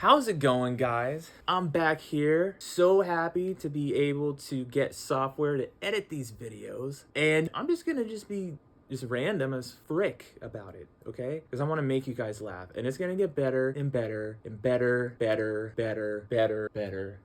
How's it going, guys? I'm back here, so happy to be able to get software to edit these videos, and I'm just gonna be random as frick about it, okay? Because I want to make you guys laugh, and it's gonna get better and better and better.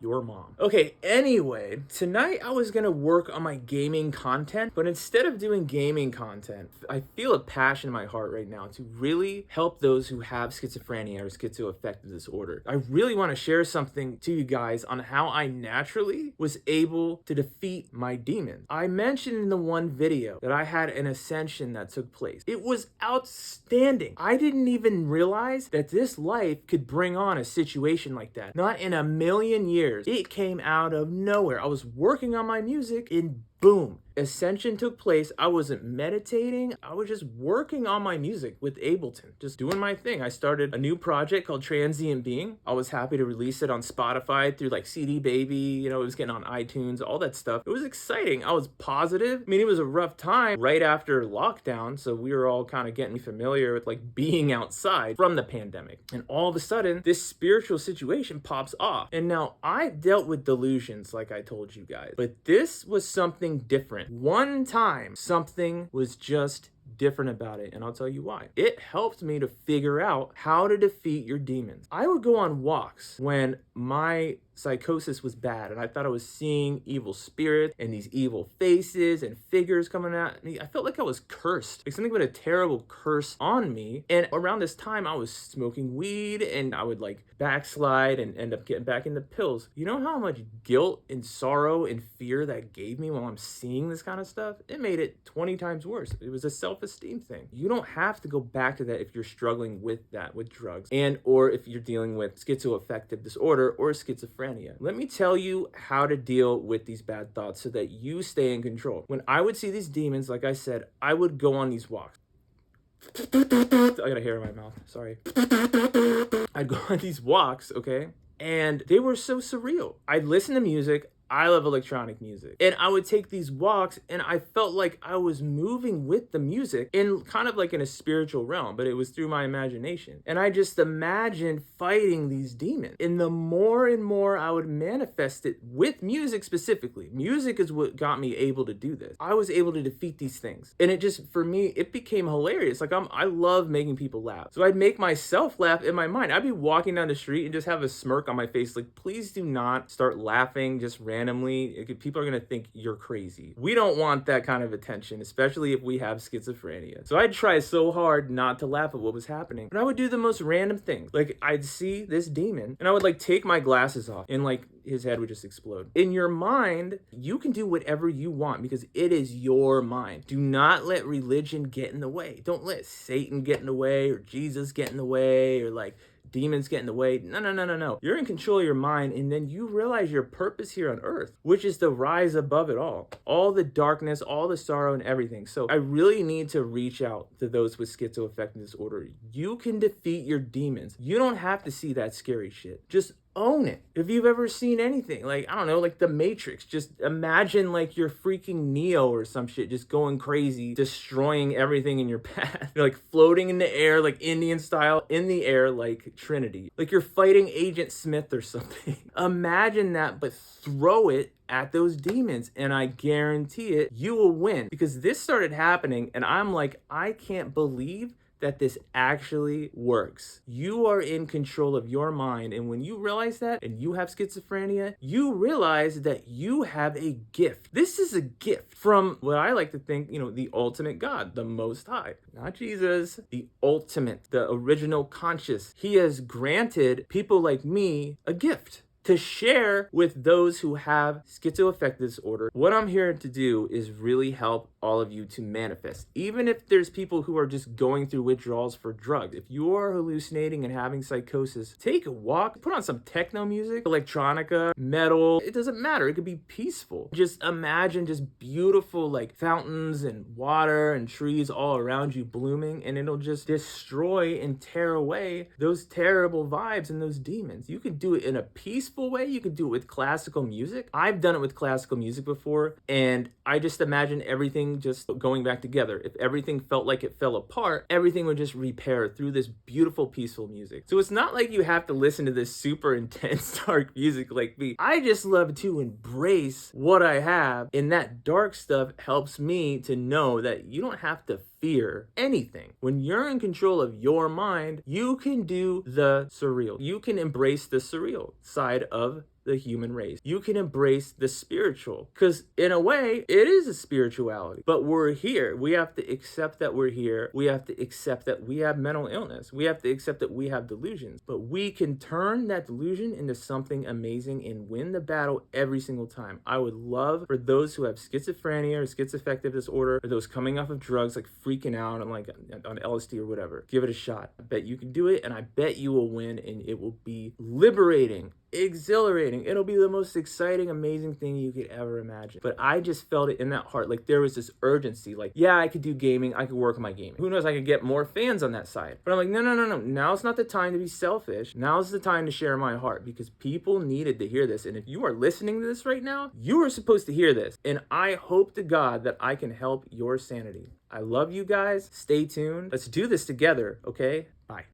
Your mom. Okay, anyway, tonight I was gonna work on my gaming content, but instead of doing gaming content, I feel a passion in my heart right now to really help those who have schizophrenia or schizoaffective disorder. I really want to share something to you guys on how I naturally was able to defeat my demons. I mentioned in the one video that I had an ascension that took place. It was outstanding. I didn't even realize that this life could bring on a situation like that. Not in a million years. It came out of nowhere. I was working on my music and boom, ascension took place. I wasn't meditating. I was just working on my music with Ableton, just doing my thing. I started a new project called Transient Being. I was happy to release it on Spotify through like CD Baby, it was getting on iTunes, all that stuff. It was exciting. I was positive. I mean, it was a rough time right after lockdown, so we were all kind of getting familiar with like being outside from the pandemic. And all of a sudden, this spiritual situation pops off. And now I've dealt with delusions, like I told you guys, but this was something different. One time, something was just different about it, and I'll tell you why. It helped me to figure out how to defeat your demons. I would go on walks when my psychosis was bad and I thought I was seeing evil spirits and these evil faces and figures coming at me. I felt like I was cursed, like something with a terrible curse on me. And around this time I was smoking weed and I would like backslide and end up getting back into pills. You know how much guilt and sorrow and fear that gave me while I'm seeing this kind of stuff? It made it 20 times worse. It was a self-esteem thing. You don't have to go back to that if you're struggling with that, with drugs, and or if you're dealing with schizoaffective disorder or schizophrenia. Let me tell you how to deal with these bad thoughts so that you stay in control. When I would see these demons, like I said, I would go on these walks. I got a hair in my mouth, sorry. I'd go on these walks, okay? And they were so surreal. I'd listen to music. I love electronic music. And I would take these walks and I felt like I was moving with the music in kind of like in a spiritual realm, but it was through my imagination. And I just imagined fighting these demons. And the more and more I would manifest it with music specifically. Music is what got me able to do this. I was able to defeat these things. And it just, for me, it became hilarious. Like I love making people laugh. So I'd make myself laugh in my mind. I'd be walking down the street and just have a smirk on my face. Like, please do not start laughing just randomly. People are going to think you're crazy. We don't want that kind of attention, especially if we have schizophrenia. So I'd try so hard not to laugh at what was happening. And I would do the most random things. Like I'd see this demon and I would like take my glasses off and like his head would just explode. In your mind, you can do whatever you want because it is your mind. Do not let religion get in the way. Don't let Satan get in the way or Jesus get in the way or like demons get in the way. No. You're in control of your mind, and then you realize your purpose here on earth, which is to rise above it all the darkness, all the sorrow and everything. So I really need to reach out to those with schizoaffective disorder. You can defeat your demons. You don't have to see that scary shit. Just own it. If you've ever seen anything, like, I don't know, like The Matrix, just imagine like you're freaking Neo or some shit, just going crazy, destroying everything in your path. You're like floating in the air, like Indian style, in the air, like Trinity. Like you're fighting Agent Smith or something. Imagine that, but throw it at those demons, and I guarantee it, you will win. Because this started happening, and I'm like, I can't believe that this actually works. You are in control of your mind, and when you realize that and you have schizophrenia, you realize that you have a gift. This is a gift from what I like to think, the ultimate God, the Most High. Not Jesus, the ultimate, the original conscious. He has granted people like me a gift to share with those who have schizoaffective disorder. What I'm here to do is really help all of you to manifest. Even if there's people who are just going through withdrawals for drugs. If you are hallucinating and having psychosis, take a walk, put on some techno music, electronica, metal. It doesn't matter. It could be peaceful. Just imagine just beautiful like fountains and water and trees all around you blooming, and it'll just destroy and tear away those terrible vibes and those demons. You could do it in a peaceful way. You could do it with classical music. I've done it with classical music before, and I just imagine everything everything just going back together. If everything felt like it fell apart, everything would just repair through this beautiful, peaceful music. So it's not like you have to listen to this super intense, dark music like me. I just love to embrace what I have, and that dark stuff helps me to know that you don't have to fear anything. When you're in control of your mind, you can do the surreal. You can embrace the surreal side of the human race. You can embrace the spiritual, because in a way it is a spirituality, but we're here. We have to accept that we're here. We have to accept that we have mental illness. We have to accept that we have delusions, but we can turn that delusion into something amazing and win the battle every single time. I would love for those who have schizophrenia or schizoaffective disorder, or those coming off of drugs, like freaking out on LSD or whatever, give it a shot. I bet you can do it, and I bet you will win, and it will be liberating, exhilarating. It'll be the most exciting, amazing thing you could ever imagine. But I just felt it in that heart. Like, there was this urgency. Like, yeah, I could do gaming. I could work on my gaming. Who knows? I could get more fans on that side. But I'm like, no. Now's not the time to be selfish. Now's the time to share my heart, because people needed to hear this. And if you are listening to this right now, you are supposed to hear this. And I hope to God that I can help your sanity. I love you guys. Stay tuned. Let's do this together, okay?